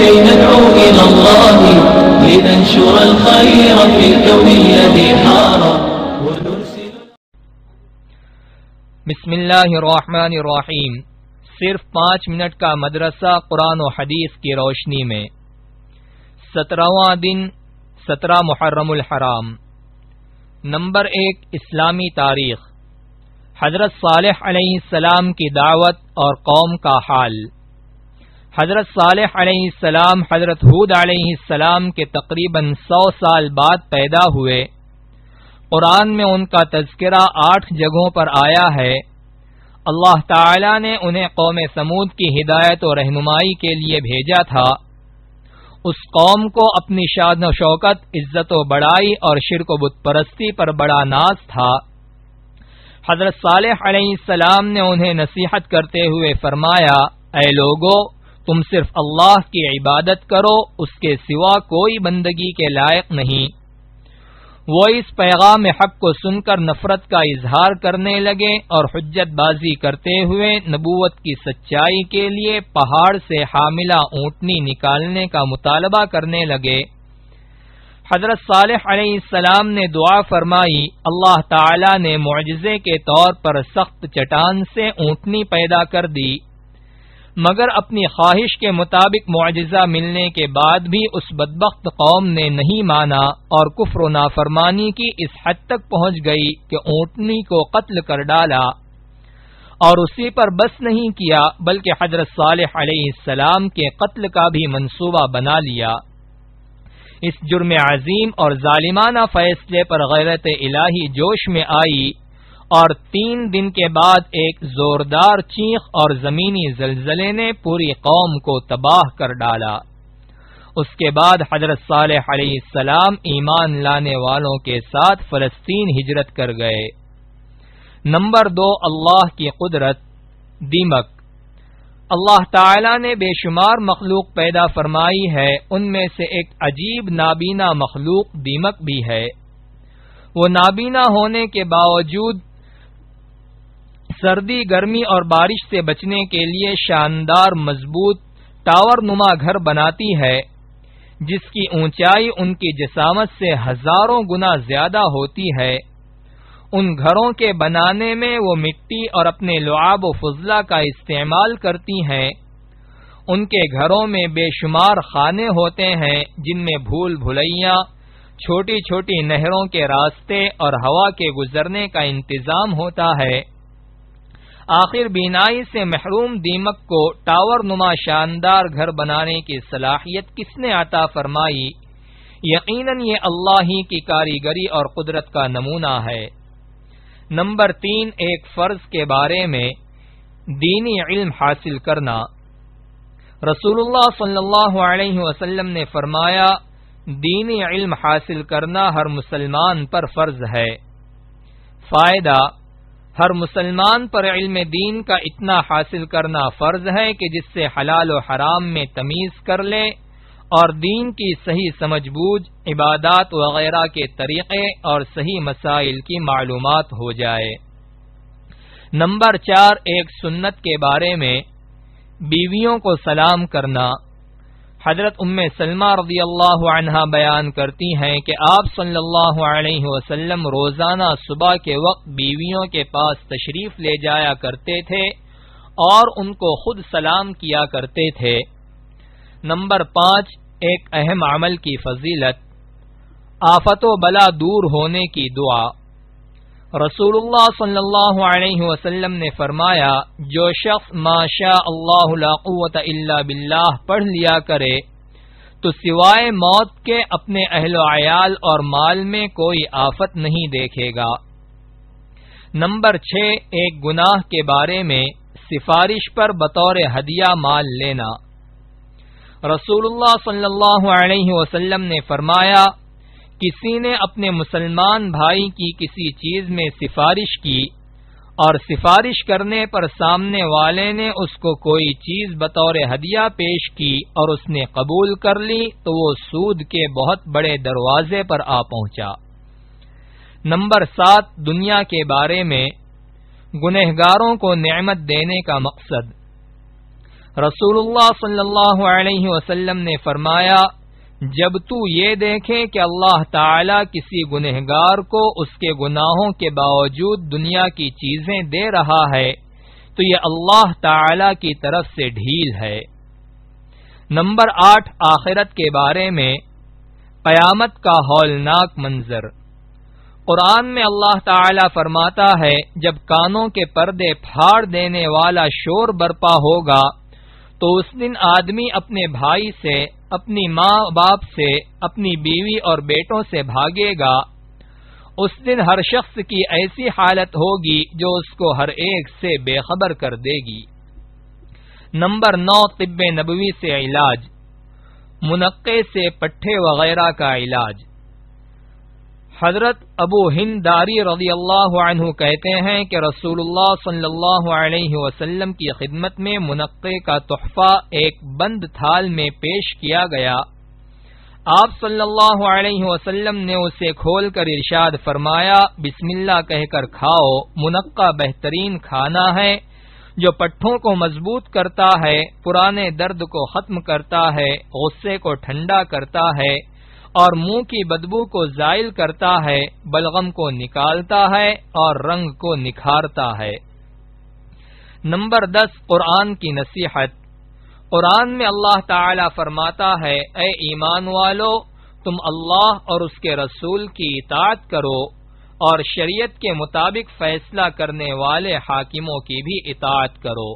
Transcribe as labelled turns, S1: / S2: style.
S1: كي ندعو إلى الله لننشر الخير في الكون الذي حار.
S2: بسم اللہ الرحمن الرحیم. صرف 5 منٹ کا مدرسہ قرآن و حدیث کی روشنی میں. 17واں دن 17 محرم الحرام. نمبر 1 اسلامی تاریخ. حضرت صالح علیہ السلام کی دعوت اور قوم کا حال. حضرت صالح علیہ السلام حضرت ہود علیہ السلام کے تقریباً 100 سال بعد پیدا ہوئے. قرآن میں ان کا تذکرہ 8 جگہوں پر آیا ہے. اللہ تعالی نے انہیں قوم سمود کی ہدایت و رہنمائی کے لیے بھیجا تھا. اس قوم کو اپنی شان و شوکت، عزت و بڑائی اور شرک و بت پرستی پر بڑا ناز تھا. حضرت صالح علیہ السلام نے انہیں نصیحت کرتے ہوئے فرمایا، اے لوگو، تم صرف اللہ کی عبادت کرو، اس کے سوا کوئی بندگی کے لائق نہیں. وہ اس پیغام حق کو سن کر نفرت کا اظہار کرنے لگے اور حجت بازی کرتے ہوئے نبوت کی سچائی کے لیے پہاڑ سے حاملہ اونٹنی نکالنے کا مطالبہ کرنے لگے. حضرت صالح علیہ السلام نے دعا فرمائی. اللہ تعالی نے معجزے کے طور پر سخت چٹان سے اونٹنی پیدا کر دی، مگر اپنی خواہش کے مطابق معجزہ ملنے کے بعد بھی اس بدبخت قوم نے نہیں مانا اور کفر و نافرمانی کی اس حد تک پہنچ گئی کہ اونٹنی کو قتل کر ڈالا. اور اسی پر بس نہیں کیا بلکہ حضرت صالح علیہ السلام کے قتل کا بھی منصوبہ بنا لیا. اس جرم عظیم اور ظالمانہ فیصلے پر غیرت الہی جوش میں آئی اور 3 دن کے بعد ایک زوردار چیخ اور زمینی زلزلے نے پوری قوم کو تباہ کر ڈالا. اس کے بعد حضرت صالح علیہ السلام ایمان لانے والوں کے ساتھ فلسطین ہجرت کر گئے. نمبر 2 اللہ کی قدرت. دیمک. اللہ تعالی نے بے شمار مخلوق پیدا فرمائی ہے، ان میں سے ایک عجیب نابینا مخلوق دیمک بھی ہے. وہ نابینا ہونے کے باوجود سردی، گرمی اور بارش سے بچنے کے لیے شاندار مضبوط ٹاور نما گھر بناتی ہے، جس کی اونچائی ان کی جسامت سے ہزاروں گنا زیادہ ہوتی ہے. ان گھروں کے بنانے میں وہ مٹی اور اپنے لعاب و فضلہ کا استعمال کرتی ہیں. ان کے گھروں میں بے شمار خانے ہوتے ہیں جن میں بھول بھلیاں، چھوٹی چھوٹی نہروں کے راستے اور ہوا کے گزرنے کا انتظام ہوتا ہے. آخر بینائی سے محروم دیمک کو ٹاور نما شاندار گھر بنانے کی صلاحیت کس نے عطا فرمائی؟ یقیناً یہ اللہ ہی کی کاریگری اور قدرت کا نمونہ ہے. نمبر 3 ایک فرض کے بارے میں. دینی علم حاصل کرنا. رسول اللہ صلی اللہ علیہ وسلم نے فرمایا، دینی علم حاصل کرنا ہر مسلمان پر فرض ہے. فائدہ: ہر مسلمان پر علم دین کا اتنا حاصل کرنا فرض ہے کہ جس سے حلال و حرام میں تمیز کر لے اور دین کی صحیح سمجھ بوجھ، عبادات وغیرہ کے طریقے اور صحیح مسائل کی معلومات ہو جائے. نمبر 4 ایک سنت کے بارے میں. بیویوں کو سلام کرنا. حضرت ام سلمہ رضی اللہ عنہا بیان کرتی ہیں کہ آپ صلی اللہ علیہ وسلم روزانہ صبح کے وقت بیویوں کے پاس تشریف لے جایا کرتے تھے اور ان کو خود سلام کیا کرتے تھے. نمبر 5 ایک اہم عمل کی فضیلت. آفت و بلا دور ہونے کی دعا. رسول اللہ صلی اللہ علیہ وسلم نے فرمایا، جو شخص ما شاء اللہ لا قوت الا باللہ پڑھ لیا کرے تو سوائے موت کے اپنے اہل و عیال اور مال میں کوئی آفت نہیں دیکھے گا. نمبر 6 ایک گناہ کے بارے میں. سفارش پر بطور ہدیہ مال لینا. رسول اللہ صلی اللہ علیہ وسلم نے فرمایا، کسی نے اپنے مسلمان بھائی کی کسی چیز میں سفارش کی اور سفارش کرنے پر سامنے والے نے اس کو کوئی چیز بطور ہدیہ پیش کی اور اس نے قبول کر لی تو وہ سود کے بہت بڑے دروازے پر آ پہنچا. نمبر 7 دنیا کے بارے میں. گنہگاروں کو نعمت دینے کا مقصد. رسول اللہ صلی اللہ علیہ وسلم نے فرمایا، جب تو یہ دیکھے کہ اللہ تعالی کسی گنہگار کو اس کے گناہوں کے باوجود دنیا کی چیزیں دے رہا ہے تو یہ اللہ تعالی کی طرف سے ڈھیل ہے۔ نمبر 8، آخرت کے بارے میں قیامت کا ہولناک منظر۔ قرآن میں اللہ تعالی فرماتا ہے، جب کانوں کے پردے پھاڑ دینے والا شور برپا ہوگا تو اس دن آدمی اپنے بھائی سے، اپنی ماں باپ سے، اپنی بیوی اور بیٹوں سے بھاگے گا۔ اس دن ہر شخص کی ایسی حالت ہوگی جو اس کو ہر ایک سے بے خبر کر دے گی۔ نمبر 9، طب نبوی سے علاج، منقے سے پٹھے وغیرہ کا علاج۔ حضرت ابو ہند داری رضی اللہ عنہ کہتے ہیں کہ رسول اللہ صلی اللہ علیہ وسلم کی خدمت میں منقے کا تحفہ ایک بند تھال میں پیش کیا گیا۔ آپ صلی اللہ علیہ وسلم نے اسے کھول کر ارشاد فرمایا، بسم اللہ کہہ کر کھاؤ، منقہ بہترین کھانا ہے جو پٹھوں کو مضبوط کرتا ہے، پرانے درد کو ختم کرتا ہے، غصے کو ٹھنڈا کرتا ہے اور منہ کی بدبو کو زائل کرتا ہے، بلغم کو نکالتا ہے اور رنگ کو نکھارتا ہے۔ نمبر 10، قرآن کی نصیحت۔ قرآن میں اللہ تعالی فرماتا ہے، اے ایمان والو، تم اللہ اور اس کے رسول کی اطاعت کرو اور شریعت کے مطابق فیصلہ کرنے والے حاکموں کی بھی اطاعت کرو۔